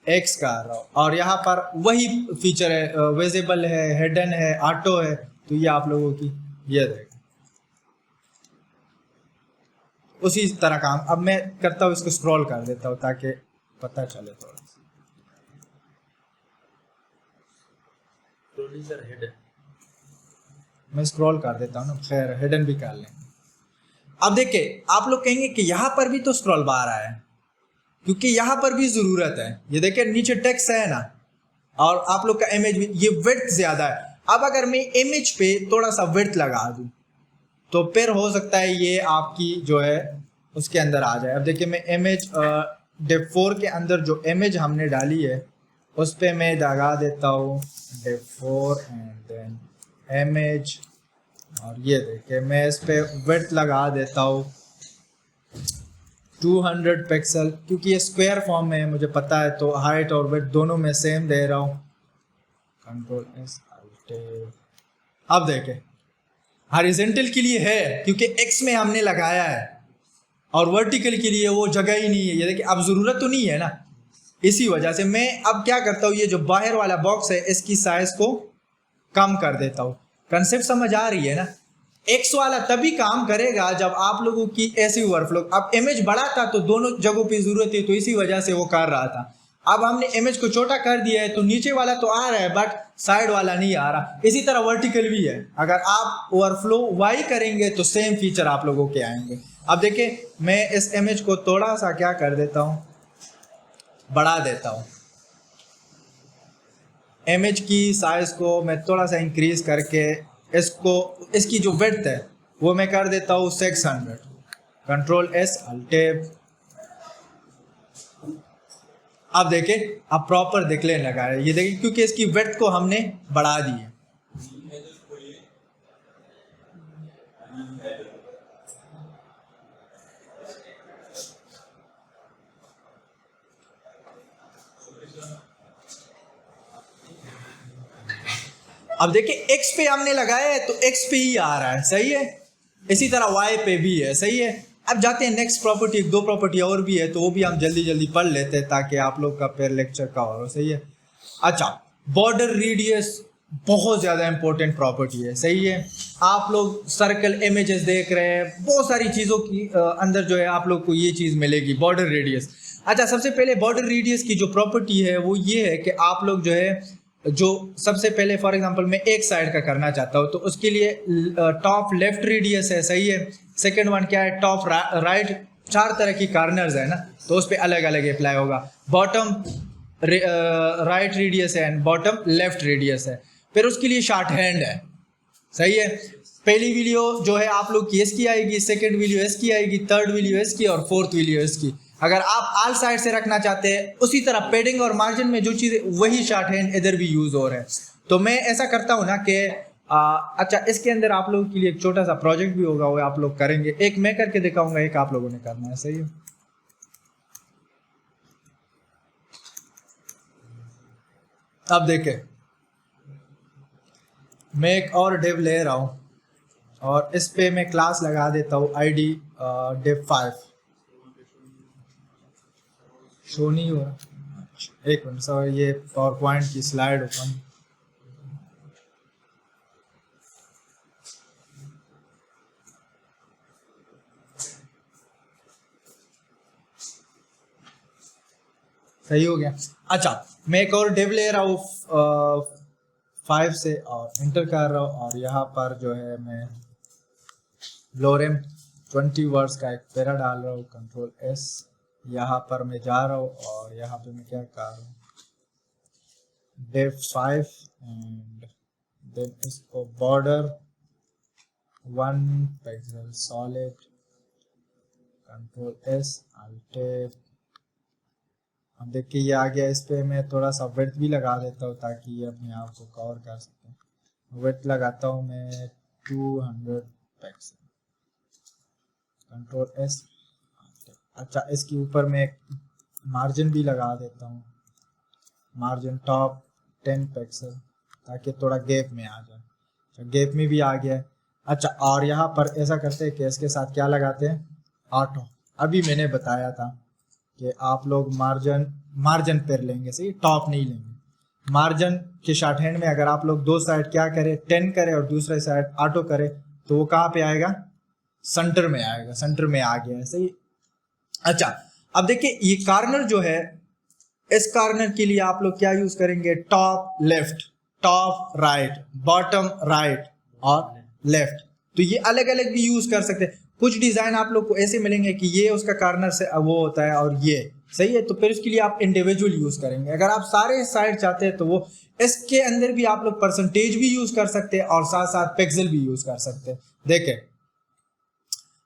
एक्स कर रहा हूँ, और यहाँ पर वही फीचर है, विजिबल है, हिडन है, ऑटो है। तो ये आप लोगों की ये रहेगा उसी तरह काम। अब मैं करता हूँ, इसको स्क्रॉल कर देता हूँ ताकि पता चले थोड़ा सा। मैं स्क्रॉल कर देता हूँ ना, खैर हिडन भी कर लेंगे। अब देखिए आप लोग कहेंगे कि यहाँ पर भी तो स्क्रॉल बार आया है, क्योंकि यहाँ पर भी ज़रूरत है। ये देखिए नीचे टेक्स्ट है ना, और आप लोग का इमेज भी, ये विड्थ ज़्यादा है। अब अगर मैं इमेज पे थोड़ा सा विड्थ लगा दूँ तो फिर हो सकता है ये आपकी जो है उसके अंदर आ जाए। अब देखिए मैं इमेज डिव 4 के अंदर जो इमेज हमने डाली है उस पर मैं लगा देता हूँ डिव 4 एंड देन इमेज, और ये देखिए मैं इस पे विड्थ लगा देता हूँ 200 पिक्सल, क्योंकि ये स्क्वायर फॉर्म में है मुझे पता है, तो हाइट और विड्थ दोनों में सेम दे रहा हूँ। Control S alt. अब देखें हॉरिजॉन्टल के लिए है क्योंकि एक्स में हमने लगाया है, और वर्टिकल के लिए वो जगह ही नहीं है। ये देखिए अब ज़रूरत तो नहीं है ना, इसी वजह से मैं अब क्या करता हूँ, ये जो बाहर वाला बॉक्स है इसकी साइज को कम कर देता हूँ। कंसेप्ट समझ आ रही है ना। एक्स वाला तभी काम करेगा जब आप लोगों की ऐसी ओवरफ्लो। अब इमेज बड़ा था तो दोनों जगहों पे जरूरत थी, तो इसी वजह से वो कर रहा था। अब हमने इमेज को छोटा कर दिया है तो नीचे वाला तो आ रहा है बट साइड वाला नहीं आ रहा। इसी तरह वर्टिकल भी है, अगर आप ओवरफ्लो वाई करेंगे तो सेम फीचर आप लोगों के आएंगे। अब देखिए मैं इस इमेज को थोड़ा सा क्या कर देता हूँ, बढ़ा देता हूँ। इमेज की साइज को मैं थोड़ा सा इंक्रीज करके इसको, इसकी जो विड्थ है वो मैं कर देता हूँ 600। Control S alt. अब देखिए अब प्रॉपर दिखने लगा है, ये देखिए क्योंकि इसकी विड्थ को हमने बढ़ा दी है। अब देखिए x पे हमने लगाया है तो x पे ही आ रहा है, सही है। इसी तरह y पे भी है, सही है। अब जाते हैं नेक्स्ट प्रॉपर्टी, दो प्रॉपर्टी और भी है तो वो भी हम जल्दी जल्दी पढ़ लेते हैं ताकि आप लोग का फिर लेक्चर का हो, सही है। अच्छा, बॉर्डर रेडियस बहुत ज़्यादा इंपॉर्टेंट प्रॉपर्टी है, सही है। आप लोग सर्कल इमेजेस देख रहे हैं, बहुत सारी चीज़ों की अंदर जो है आप लोग को ये चीज़ मिलेगी, बॉर्डर रेडियस। अच्छा, सबसे पहले बॉर्डर रेडियस की जो प्रॉपर्टी है वो ये है कि आप लोग जो है, जो सबसे पहले फॉर एग्जांपल मैं एक साइड का करना चाहता हूँ तो उसके लिए टॉप लेफ्ट रेडियस है, सही है। सेकंड वन क्या है, टॉप राइट, चार तरह की कार्नर्स है ना, तो उस पर अलग अलग अप्लाई होगा। बॉटम राइट रेडियस है एंड बॉटम लेफ्ट रेडियस है। फिर उसके लिए शॉर्ट हैंड है, सही है। पहली वीडियो जो है आप लोग की इसकी आएगी, सेकंड वीडियो इसकी आएगी, थर्ड वीडियो इसकी और फोर्थ वीडियो इसकी। अगर आप आल साइड से रखना चाहते हैं, उसी तरह पेडिंग और मार्जिन में जो चीज़ वही शॉर्ट हैंड इधर भी यूज हो रहा है। तो मैं ऐसा करता हूँ ना कि अच्छा इसके अंदर आप लोगों के लिए एक छोटा सा प्रोजेक्ट भी होगा, वो आप लोग करेंगे। एक मैं करके दिखाऊंगा, एक आप लोगों ने करना है, सही है। अब देखें मैं एक और डिव ले रहा हूँ और इस पे मैं क्लास लगा देता हूँ ID div 5। शो नहीं हो रहा, एक मिनट सर, ये पावर पॉइंट की स्लाइड ओपन। सही हो गया। अच्छा, मैं एक और डिव ले रहा हूँ 5 से और इंटर कर रहा हूँ, और यहाँ पर जो है मैं लोरेम 20 वर्ड्स का एक पैरा डाल रहा हूँ। कंट्रोल S, यहाँ पर मैं जा रहा हूँ और यहाँ पे मैं क्या कर रहा हूँ, div 5 एंड देन इसको border 1 pixel solid, control S alt. अब देखिए ये आ गया। इस पे मैं थोड़ा सा विड्थ भी लगा देता हूँ ताकि ये अपने आप को कवर कर सके। विड्थ लगाता हूँ मैं 200 पिक्सल, कंट्रोल एस। अच्छा, इसके ऊपर मैं एक मार्जिन भी लगा देता हूँ, मार्जिन टॉप 10 पिक्सल, ताकि थोड़ा गैप में आ जाए। अच्छा, गैप में भी आ गया। अच्छा, और यहाँ पर ऐसा करते हैं कि इसके साथ क्या लगाते हैं, ऑटो। अभी मैंने बताया था कि आप लोग मार्जिन पर लेंगे, सही, टॉप नहीं लेंगे। मार्जिन के शॉर्ट हैंड में अगर आप लोग दो साइड क्या करें, 10 करें और दूसरे साइड ऑटो करें, तो वो कहाँ पे आएगा, सेंटर में आएगा। सेंटर में आ गया है, सही। अच्छा, अब देखिए ये कॉर्नर जो है, इस कॉर्नर के लिए आप लोग क्या यूज करेंगे, top left, top right, bottom right और लेफ्ट। तो ये अलग अलग भी यूज कर सकते हैं। कुछ डिजाइन आप लोग को ऐसे मिलेंगे कि ये उसका कॉर्नर से वो होता है और ये, सही है, तो फिर उसके लिए आप इंडिविजुअल यूज करेंगे। अगर आप सारे साइड चाहते हैं तो वो इसके अंदर भी आप लोग परसेंटेज भी यूज कर सकते हैं और साथ साथ पिक्सल भी यूज कर सकते हैं। देखें,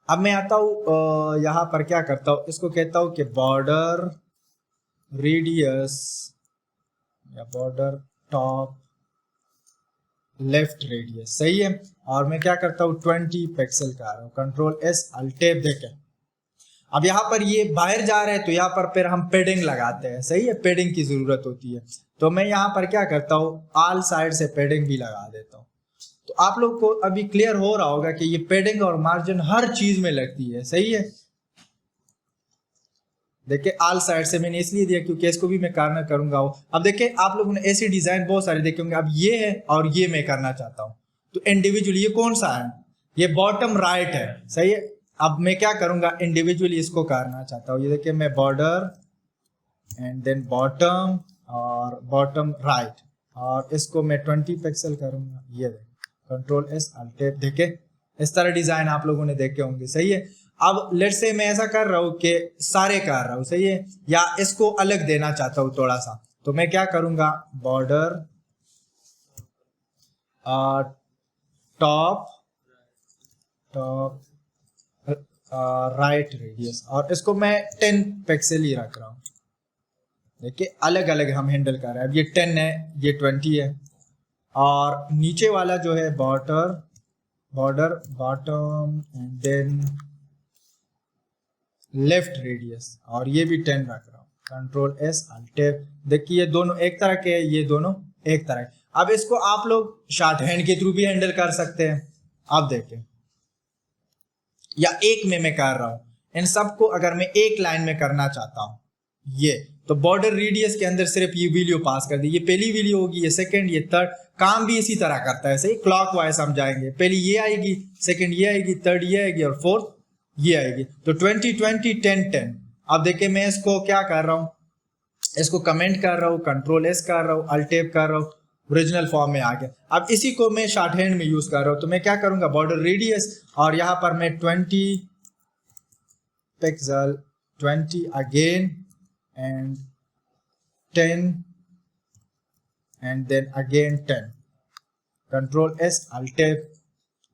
अब मैं आता हूँ यहाँ पर क्या करता हूँ, इसको कहता हूँ कि बॉर्डर रेडियस या बॉर्डर टॉप लेफ्ट रेडियस, सही है। और मैं क्या करता हूँ 20 पिक्सल का आ रहा हूँ, कंट्रोल एस अल्ट टैब। देखें, अब यहाँ पर ये बाहर जा रहे हैं तो यहाँ पर फिर हम पेडिंग लगाते हैं, सही है, पेडिंग की जरूरत होती है। तो मैं यहाँ पर क्या करता हूँ, ऑल साइड से पेडिंग भी लगा देता हूँ। तो आप लोग को अभी क्लियर हो रहा होगा कि ये पेडिंग और मार्जिन हर चीज में लगती है, सही है। देखिए ऑल साइड से मैंने इसलिए दिया क्योंकि इसको भी मैं कॉर्नर करूंगा। अब देखिए आप लोगों ने ऐसी डिजाइन बहुत सारे देखे होंगे। अब ये है और ये मैं करना चाहता हूं, तो इंडिविजुअली ये कौन सा है, ये बॉटम राइट है, सही है। अब मैं क्या करूंगा, इंडिविजुअली इसको करना चाहता हूँ। ये देखिए मैं बॉर्डर एंड देन बॉटम और बॉटम राइट, और इसको मैं 20 पिक्सल करूंगा। ये देखिए कंट्रोल एस अल्ट टैब। देखे इस तरह डिजाइन आप लोगों ने देखे होंगे, सही है। अब लेट से मैं ऐसा कर रहा हूं कि सारे कर रहा हूं, सही है, या इसको अलग देना चाहता हूं थोड़ा सा, तो मैं क्या करूंगा, border top top right radius, और इसको मैं 10 पिक्सल ही रख रहा हूं। देखिए अलग अलग हम हैंडल कर रहे हैं। अब ये 10 है, ये 20 है, और नीचे वाला जो है border bottom and then left radius, और ये भी 10 रख रहा हूँ, कंट्रोल एस अल्ट टैब। देखिए ये दोनों एक तरह के, ये दोनों एक तरह के। अब इसको आप लोग शॉर्ट हैंड के थ्रू भी हैंडल कर सकते हैं। आप देखें, या एक में मैं कर रहा हूं, इन सबको अगर मैं एक लाइन में करना चाहता हूं, ये तो बॉर्डर रेडियस के अंदर सिर्फ ये वैल्यू पास कर दी। ये पहली वैल्यू होगी, ये सेकंड, ये थर्ड। काम भी इसी तरह करता है, सही, क्लॉक वाइज हम जाएंगे। पहली ये आएगी, सेकंड ये आएगी, थर्ड ये आएगी और फोर्थ ये आएगी। तो 20 20 10 10। अब देखिए मैं इसको क्या कर रहा हूं, इसको कमेंट कर रहा हूं, कंट्रोल एस कर रहा हूं, अल्ट टैब कर रहा हूं, ओरिजिनल फॉर्म में आ गया। अब इसी को मैं शॉर्ट हैंड में यूज कर रहा हूं, तो मैं क्या करूंगा, बॉर्डर रेडियस, और यहां पर मैं 20 pixel, 20 again and 10 and then again 10, control S alt tab.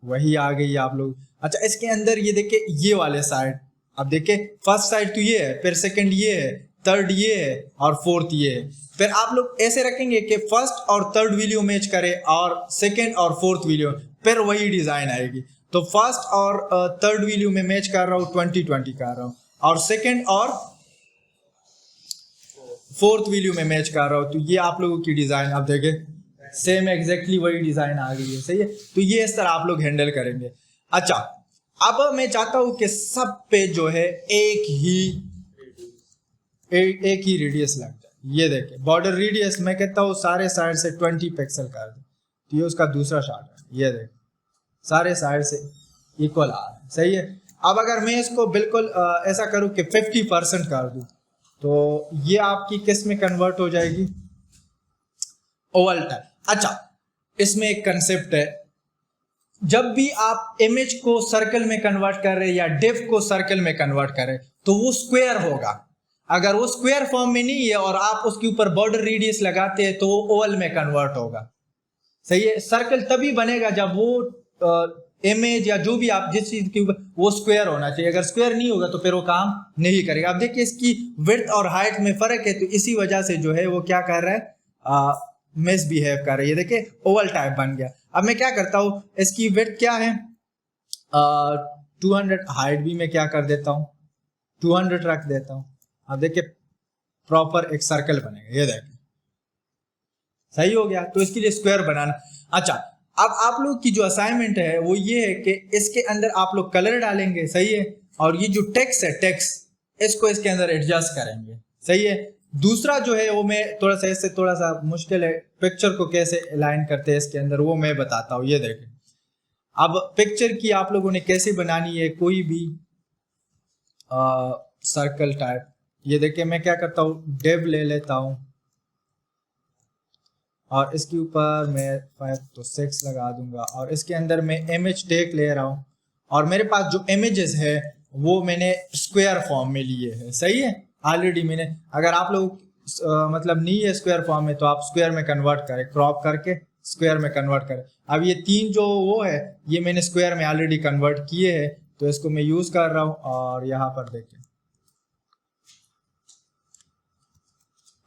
वही आ गई आप लोग। अच्छा, इसके अंदर ये देखिए ये वाले साइड, अब देखिए फर्स्ट साइड तो ये है, फिर सेकंड ये है, थर्ड ये है और फोर्थ ये है। फिर आप लोग ऐसे रखेंगे कि फर्स्ट और थर्ड वीडियो मैच करे और सेकंड और फोर्थ वीडियो, फिर वही डिजाइन आएगी। तो फर्स्ट और थर्ड वीडियो में मैच कर रहा हूँ, 20 20 कर रहा हूँ, और सेकंड और फोर्थ वीडियो में मैच कर रहा हूँ, तो ये आप लोगों की डिजाइन आप देखें सेम एग्जैक्टली वही डिजाइन आ गई है, सही है। तो ये इस तरह आप लोग हैंडल करेंगे। अच्छा, अब मैं चाहता हूं कि सब पे जो है एक ही रेडियस लग जाए। ये देखिए बॉर्डर रेडियस मैं कहता हूं सारे साइड से 20 पिक्सल कर दे, तो ये उसका दूसरा शॉट है। ये देखिए सारे साइड से इक्वल आ रहा है, सही है। अब अगर मैं इसको बिल्कुल ऐसा करूं कि 50% कर दूं, तो ये आपकी किस में कन्वर्ट हो जाएगी, ओवल टाइप। अच्छा, इसमें एक कंसेप्ट है, जब भी आप इमेज को सर्कल में कन्वर्ट कर रहे हैं या डिफ को सर्कल में कन्वर्ट कर रहे हैं, तो वो स्क्वायर होगा। अगर वो स्क्वायर फॉर्म में नहीं है और आप उसके ऊपर बॉर्डर रेडियस लगाते हैं, तो वो ओवल में कन्वर्ट होगा, सही है। सर्कल तभी बनेगा जब वो इमेज या जो भी आप जिस चीज के ऊपर, वो स्क्वायर होना चाहिए। अगर स्क्वायर नहीं होगा तो फिर वो काम नहीं करेगा। अब देखिए इसकी विड्थ और हाइट में फर्क है, तो इसी वजह से जो है वो क्या कर रहा है, मिसबिहेव कर रही है। देखिए ओवल टाइप बन गया। अब मैं क्या करता हूँ, इसकी विड्थ क्या है 200, हाइट भी मैं क्या कर देता हूँ 200 रख देता हूँ। अब देखिए प्रॉपर एक सर्कल बनेगा, ये देखिए सही हो गया। तो इसके लिए स्क्वायर बनाना। अच्छा, अब आप लोग की जो असाइनमेंट है वो ये है कि इसके अंदर आप लोग कलर डालेंगे, सही है, और ये जो टेक्स्ट है टेक्स्ट इसको इसके अंदर एडजस्ट करेंगे, सही है। दूसरा जो है वो मैं थोड़ा सा, इससे थोड़ा सा मुश्किल है, पिक्चर को कैसे अलाइन करते हैं इसके अंदर वो मैं बताता हूँ। ये देखें, अब पिक्चर की आप लोगों ने कैसे बनानी है, कोई भी सर्कल टाइप। ये देखिए मैं क्या करता हूँ, डिव ले लेता हूँ और इसके ऊपर मैं 5 तो 6 लगा दूंगा, और इसके अंदर मैं इमेज टेक ले रहा हूँ, और मेरे पास जो इमेजेस है वो मैंने स्क्वायर फॉर्म में लिए है, सही है। ऑलरेडी मैंने, अगर आप लोग मतलब नहीं है स्क्वायर फॉर्म में तो आप स्क्वायर में कन्वर्ट करें, क्रॉप करके स्क्वायर में कन्वर्ट करें। अब ये 3 जो वो है ये मैंने स्क्वायर में ऑलरेडी कन्वर्ट किए हैं, तो इसको मैं यूज कर रहा हूँ। और यहाँ पर देखें,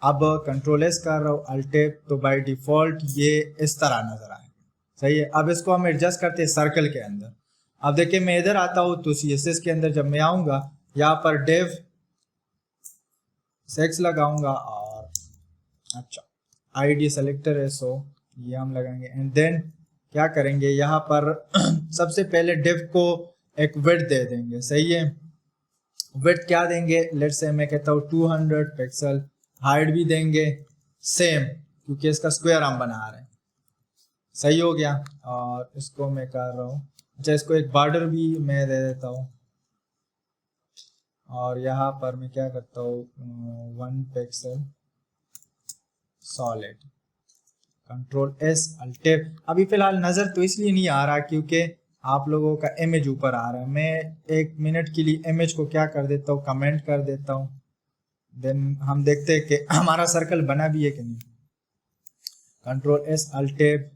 अब कंट्रोल एस कर रहा हूँ, अल्टेप, तो बाय डिफॉल्ट ये इस तरह नजर आएगा, सही है। अब इसको हम एडजस्ट करते हैं सर्कल के अंदर। अब देखिए मैं इधर आता हूँ तो CSS के अंदर जब मैं आऊंगा यहाँ पर डेव 6 लगाऊंगा, और अच्छा ID सेलेक्टर है, सो ये हम लगाएंगे। एंड देन क्या करेंगे, यहाँ पर सबसे पहले डिव को एक विड्थ दे देंगे, सही है। विड्थ क्या देंगे, लेट्स से मैं कहता हूँ 200 पिक्सल। हाइट भी देंगे सेम, क्योंकि इसका स्क्वायर हम बना रहे हैं, सही हो गया। और इसको मैं कर रहा हूँ, अच्छा इसको एक बॉर्डर भी मैं दे देता हूँ, और यहाँ पर मैं क्या करता हूँ 1 पिक्सल सॉलिड, कंट्रोल S अल्टेप। अभी फिलहाल नज़र तो इसलिए नहीं आ रहा क्योंकि आप लोगों का इमेज ऊपर आ रहा है। मैं 1 मिनट के लिए इमेज को क्या कर देता हूँ, कमेंट कर देता हूँ, देन हम देखते हैं कि हमारा सर्कल बना भी है कि नहीं। Control S अल्टेप।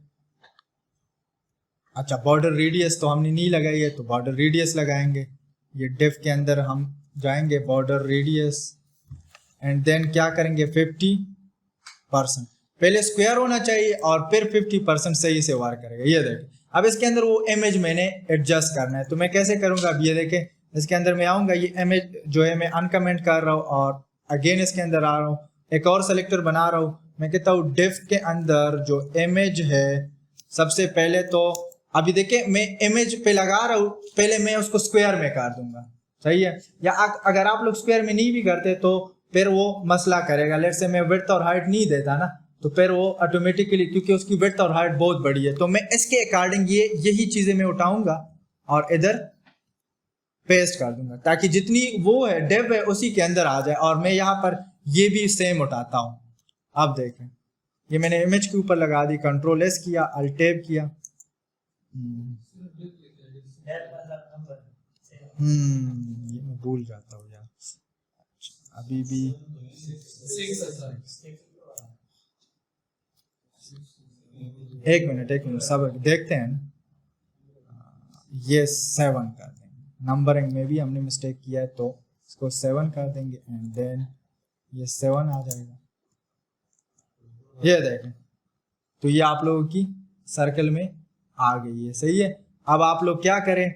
अच्छा बॉर्डर रेडियस तो हमने नहीं लगाई है, तो बॉर्डर रेडियस लगाएंगे। ये डिफ के अंदर हम जाएंगे, बॉर्डर रेडियस, एंड देन क्या करेंगे 50%। पहले स्क्वायर होना चाहिए और फिर 50% सही से वार करेगा। ये देखें, अब इसके अंदर वो इमेज मैंने एडजस्ट करना है, तो मैं कैसे करूंगा, अब ये देखें इसके अंदर मैं आऊंगा, ये इमेज जो है मैं अनकमेंट कर रहा हूँ, और अगेन इसके अंदर आ रहा हूँ, एक और सेलेक्टर बना रहा हूँ। मैं कहता हूँ डिफ के अंदर जो इमेज है, सबसे पहले तो अभी देखिए मैं इमेज पे लगा रहा हूँ, पहले मैं उसको स्क्वायर में कर दूंगा, सही है। या अगर आप लोग स्क्वायर में नहीं भी करते तो फिर वो मसला करेगा। लेट्स से मैं विड्थ और हाइट नहीं देता ना, तो फिर वो ऑटोमेटिकली, क्योंकि उसकी विड्थ और हाइट बहुत बड़ी है, तो मैं इसके अकॉर्डिंग यही चीजें मैं उठाऊंगा और इधर पेस्ट कर दूंगा, ताकि जितनी वो है डेव है उसी के अंदर आ जाए। और मैं यहाँ पर ये भी सेम उठाता हूँ। अब देखें, ये मैंने इमेज के ऊपर लगा दी, कंट्रोल S किया, अल्टेप किया, ये मैं भूल जाता हूँ यार, अभी भी एक मिनट सब देखते हैं। ये 7 कर देंगे, नंबरिंग में भी हमने मिस्टेक किया है, तो इसको 7 कर देंगे, एंड देन ये 7 आ जाएगा। ये देखें, तो ये आप लोगों की सर्कल में आ गई है, सही है। अब आप लोग क्या करें,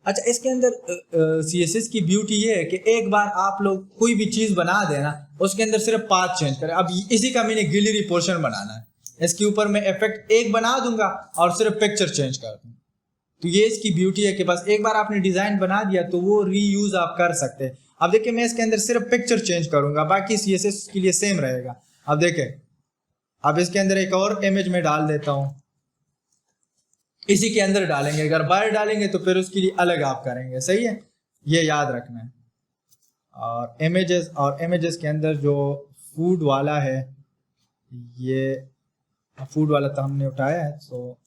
अच्छा इसके अंदर CSS की ब्यूटी ये है कि एक बार आप लोग कोई भी चीज बना देना, उसके अंदर सिर्फ पाथ चेंज करें। अब इसी का मैंने गैलरी पोर्शन बनाना है, इसके ऊपर मैं इफेक्ट एक बना दूंगा और सिर्फ पिक्चर चेंज कर दूंगा। तो ये इसकी ब्यूटी है कि बस एक बार आपने डिजाइन बना दिया तो वो रीयूज आप कर सकते हैं। अब देखिए मैं इसके अंदर सिर्फ पिक्चर चेंज करूंगा, बाकी CSS के लिए सेम रहेगा। अब देखिए, अब इसके अंदर एक और इमेज में डाल देता हूं, इसी के अंदर डालेंगे। अगर बाहर डालेंगे तो फिर उसके लिए अलग आप करेंगे, सही है, ये याद रखना है। और इमेजेस के अंदर जो फूड वाला है, ये फूड वाला तो हमने उठाया है, तो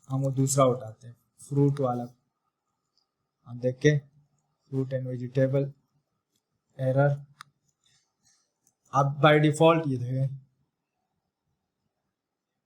हम वो दूसरा उठाते हैं, फ्रूट वाला। हम देखें, फ्रूट एंड वेजिटेबल एरर। अब बाय डिफॉल्ट ये देखें